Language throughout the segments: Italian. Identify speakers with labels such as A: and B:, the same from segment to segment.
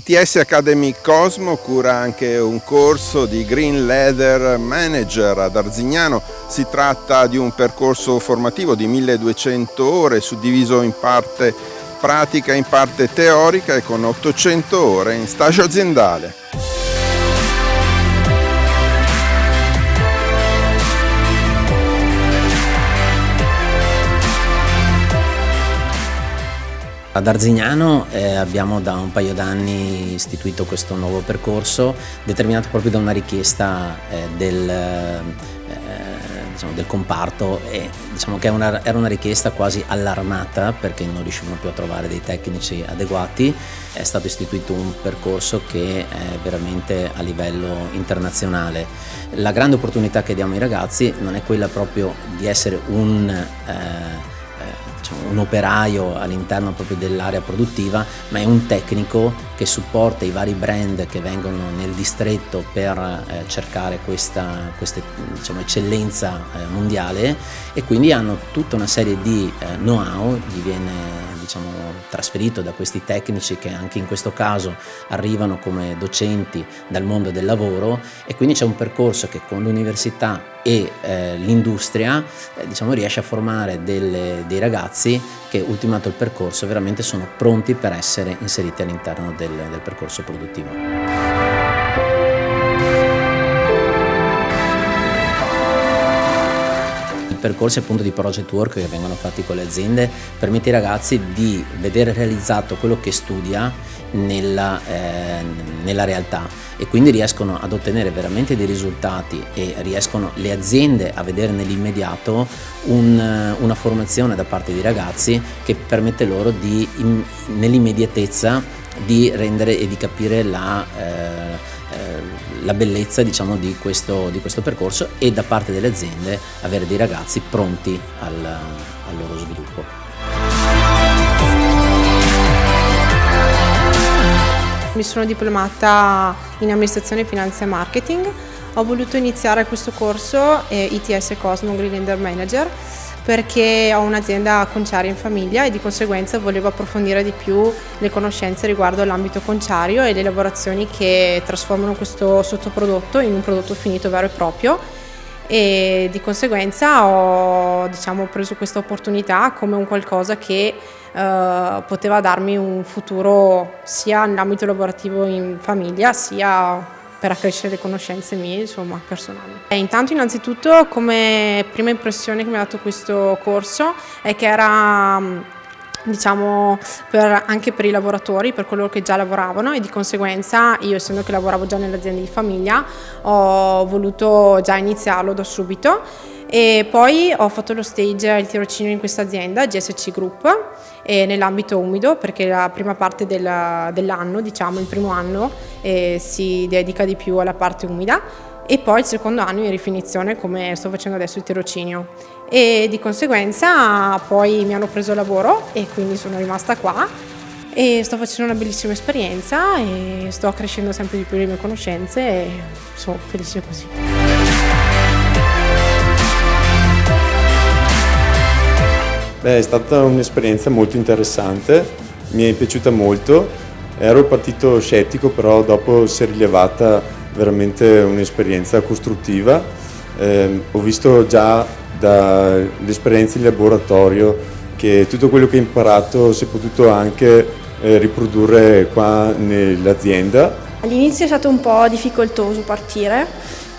A: ITS Academy Cosmo cura anche un corso di Green Leather Manager ad Arzignano. Si tratta di un percorso formativo di 1200 ore suddiviso in parte pratica e in parte teorica e con 800 ore in stage aziendale.
B: Ad Arzignano abbiamo da un paio d'anni istituito questo nuovo percorso determinato proprio da una richiesta del comparto e diciamo che era una richiesta quasi allarmata perché non riuscivano più a trovare dei tecnici adeguati. È stato istituito un percorso che è veramente a livello internazionale. La grande opportunità che diamo ai ragazzi non è quella proprio di essere un operaio all'interno proprio dell'area produttiva, ma è un tecnico che supporta i vari brand che vengono nel distretto per cercare questa eccellenza mondiale, e quindi hanno tutta una serie di know-how, gli viene trasferito da questi tecnici che anche in questo caso arrivano come docenti dal mondo del lavoro, e quindi c'è un percorso che con l'università e l'industria riesce a formare dei ragazzi che, ultimato il percorso, veramente sono pronti per essere inseriti all'interno del percorso produttivo. I percorsi appunto di project work che vengono fatti con le aziende permette ai ragazzi di vedere realizzato quello che studia nella realtà, e quindi riescono ad ottenere veramente dei risultati e riescono le aziende a vedere nell'immediato una formazione da parte dei ragazzi che permette loro nell'immediatezza di rendere e di capire la bellezza di questo percorso, e da parte delle aziende avere dei ragazzi pronti al loro sviluppo.
C: Mi sono diplomata in amministrazione, finanza e marketing. Ho voluto iniziare questo corso ITS Cosmo Green Leather Manager perché ho un'azienda conciaria in famiglia e di conseguenza volevo approfondire di più le conoscenze riguardo all'ambito conciario e le lavorazioni che trasformano questo sottoprodotto in un prodotto finito vero e proprio, e di conseguenza ho preso questa opportunità come un qualcosa che poteva darmi un futuro sia nell'ambito lavorativo in famiglia sia per accrescere le conoscenze mie, personali. Intanto, innanzitutto, come prima impressione che mi ha dato questo corso è che era anche per i lavoratori, per coloro che già lavoravano, e di conseguenza io, essendo che lavoravo già nell'azienda di famiglia, ho voluto già iniziarlo da subito. E poi ho fatto lo stage, il tirocinio in questa azienda, GSC Group, nell'ambito umido, perché la prima parte dell'anno, il primo anno, si dedica di più alla parte umida, e poi il secondo anno in rifinizione, come sto facendo adesso il tirocinio. E di conseguenza poi mi hanno preso lavoro e quindi sono rimasta qua e sto facendo una bellissima esperienza e sto crescendo sempre di più le mie conoscenze e sono felice così.
D: È stata un'esperienza molto interessante, mi è piaciuta molto. Ero partito scettico, però dopo si è rilevata veramente un'esperienza costruttiva. Ho visto già dalle esperienze in laboratorio che tutto quello che ho imparato si è potuto anche riprodurre qua nell'azienda.
E: All'inizio è stato un po' difficoltoso partire,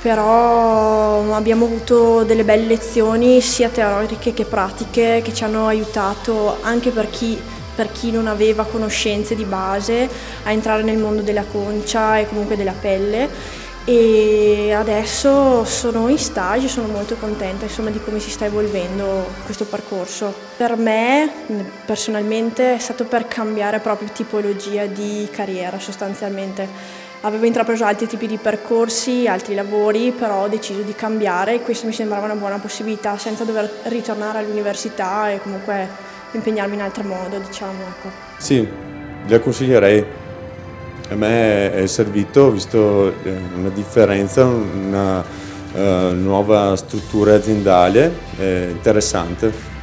E: però abbiamo avuto delle belle lezioni sia teoriche che pratiche che ci hanno aiutato anche per chi non aveva conoscenze di base a entrare nel mondo della concia e comunque della pelle, e adesso sono in stage, sono molto contenta di come si sta evolvendo questo percorso. Per me personalmente è stato per cambiare proprio tipologia di carriera sostanzialmente. Avevo intrapreso altri tipi di percorsi, altri lavori, però ho deciso di cambiare e questo mi sembrava una buona possibilità senza dover ritornare all'università e comunque impegnarmi in altro modo, ecco.
D: Sì, la consiglierei. A me è servito, ho visto una differenza, una nuova struttura aziendale interessante.